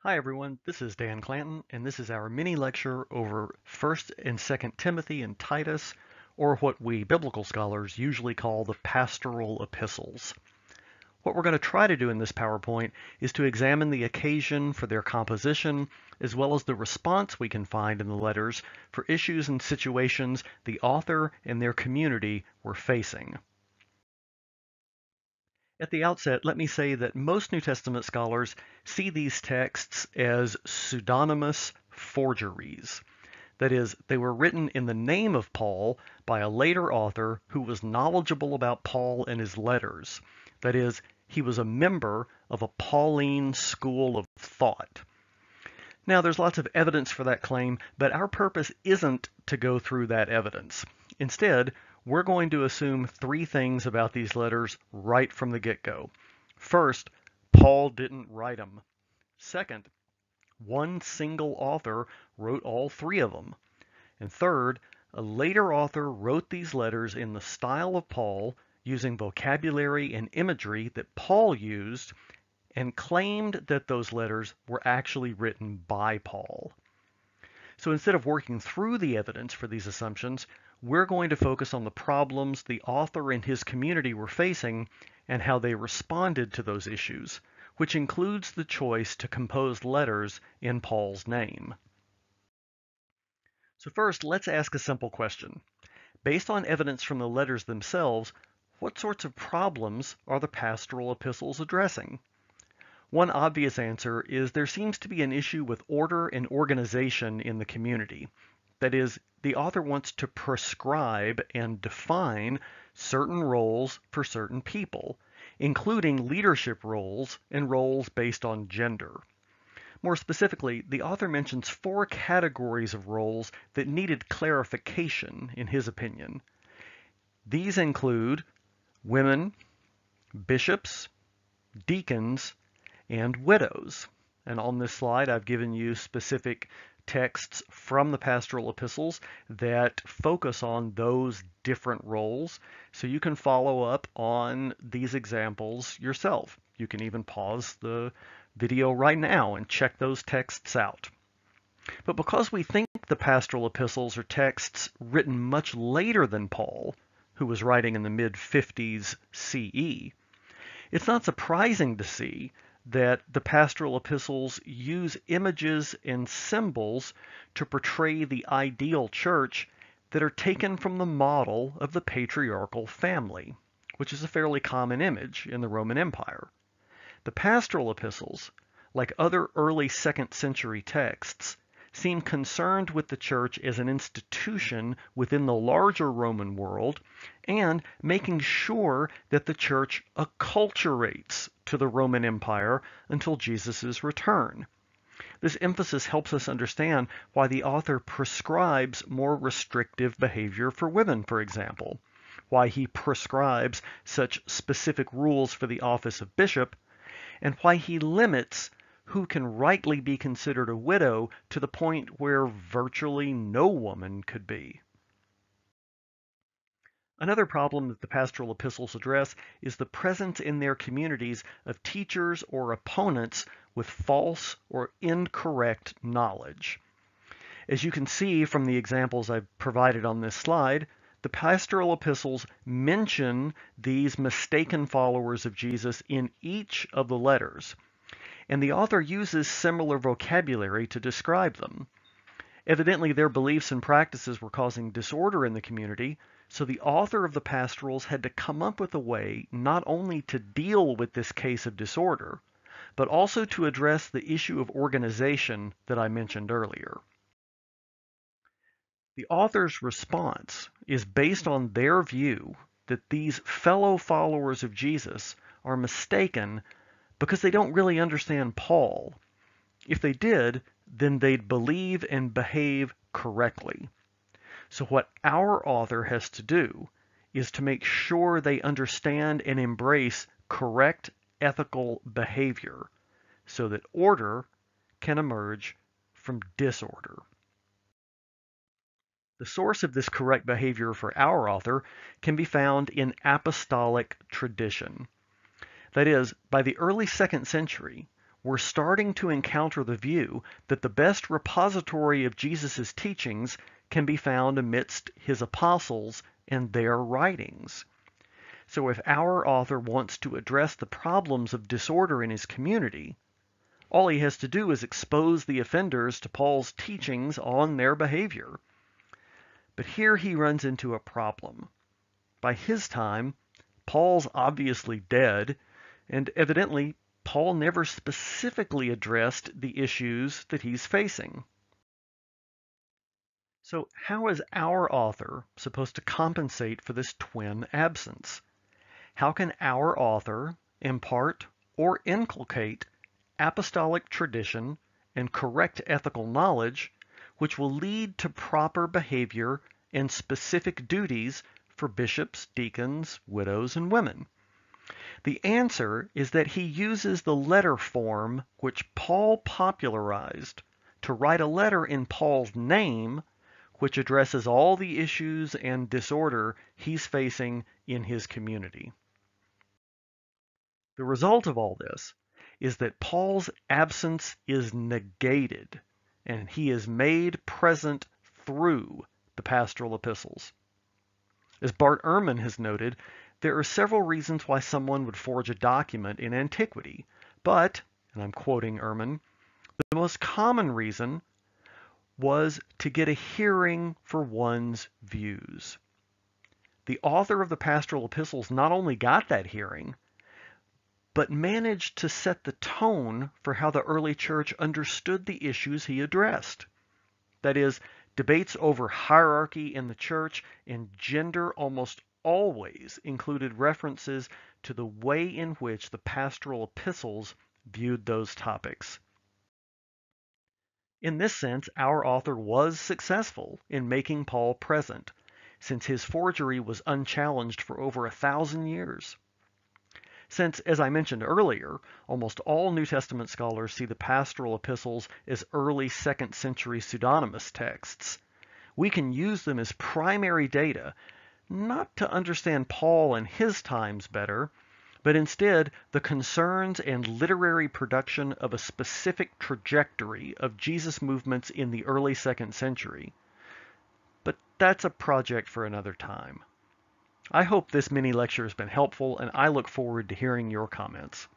Hi everyone, this is Dan Clanton, and this is our mini lecture over 1st and 2nd Timothy and Titus, or what we biblical scholars usually call the Pastoral Epistles. What we're going to try to do in this PowerPoint is to examine the occasion for their composition, as well as the response we can find in the letters for issues and situations the author and their community were facing. At the outset, let me say that most New Testament scholars see these texts as pseudonymous forgeries. That is, they were written in the name of Paul by a later author who was knowledgeable about Paul and his letters. That is, he was a member of a Pauline school of thought. Now, there's lots of evidence for that claim, but our purpose isn't to go through that evidence. Instead, we're going to assume three things about these letters right from the get-go. First, Paul didn't write them. Second, one single author wrote all three of them. And third, a later author wrote these letters in the style of Paul, using vocabulary and imagery that Paul used, and claimed that those letters were actually written by Paul. So instead of working through the evidence for these assumptions, we're going to focus on the problems the author and his community were facing and how they responded to those issues, which includes the choice to compose letters in Paul's name. So first, let's ask a simple question. Based on evidence from the letters themselves, what sorts of problems are the pastoral epistles addressing? One obvious answer is there seems to be an issue with order and organization in the community. That is, the author wants to prescribe and define certain roles for certain people, including leadership roles and roles based on gender. More specifically, the author mentions four categories of roles that needed clarification, in his opinion. These include women, bishops, deacons, and widows. And on this slide, I've given you specific texts from the pastoral epistles that focus on those different roles, so you can follow up on these examples yourself. You can even pause the video right now and check those texts out. But because we think the pastoral epistles are texts written much later than Paul, who was writing in the mid-50s CE, it's not surprising to see that the pastoral epistles use images and symbols to portray the ideal church that are taken from the model of the patriarchal family, which is a fairly common image in the Roman Empire. The pastoral epistles, like other early 2nd century texts, seem concerned with the church as an institution within the larger Roman world and making sure that the church acculturates to the Roman Empire until Jesus' return. This emphasis helps us understand why the author prescribes more restrictive behavior for women, for example, why he prescribes such specific rules for the office of bishop, and why he limits who can rightly be considered a widow to the point where virtually no woman could be. Another problem that the pastoral epistles address is the presence in their communities of teachers or opponents with false or incorrect knowledge. As you can see from the examples I've provided on this slide, the pastoral epistles mention these mistaken followers of Jesus in each of the letters, and the author uses similar vocabulary to describe them. Evidently, their beliefs and practices were causing disorder in the community, so the author of the pastorals had to come up with a way not only to deal with this case of disorder, but also to address the issue of organization that I mentioned earlier. The author's response is based on their view that these fellow followers of Jesus are mistaken because they don't really understand Paul. If they did, then they'd believe and behave correctly. So what our author has to do is to make sure they understand and embrace correct ethical behavior so that order can emerge from disorder. The source of this correct behavior for our author can be found in apostolic tradition. That is, by the early 2nd century, we're starting to encounter the view that the best repository of Jesus' teachings can be found amidst his apostles and their writings. So if our author wants to address the problems of disorder in his community, all he has to do is expose the offenders to Paul's teachings on their behavior. But here he runs into a problem. By his time, Paul's obviously dead, and evidently Paul never specifically addressed the issues that he's facing. So how is our author supposed to compensate for this twin absence? How can our author impart or inculcate apostolic tradition and correct ethical knowledge, which will lead to proper behavior and specific duties for bishops, deacons, widows, and women? The answer is that he uses the letter form which Paul popularized to write a letter in Paul's name, which addresses all the issues and disorder he's facing in his community. The result of all this is that Paul's absence is negated, and he is made present through the Pastoral Epistles. As Bart Ehrman has noted, there are several reasons why someone would forge a document in antiquity, but, and I'm quoting Ehrman, the most common reason was to get a hearing for one's views. The author of the Pastoral Epistles not only got that hearing, but managed to set the tone for how the early church understood the issues he addressed. That is, debates over hierarchy in the church and gender almost always included references to the way in which the pastoral epistles viewed those topics. In this sense, our author was successful in making Paul present, since his forgery was unchallenged for over 1,000 years. Since, as I mentioned earlier, almost all New Testament scholars see the pastoral epistles as early 2nd century pseudonymous texts, we can use them as primary data, not to understand Paul and his times better, but instead the concerns and literary production of a specific trajectory of Jesus movements in the early 2nd century. But that's a project for another time. I hope this mini lecture has been helpful, and I look forward to hearing your comments.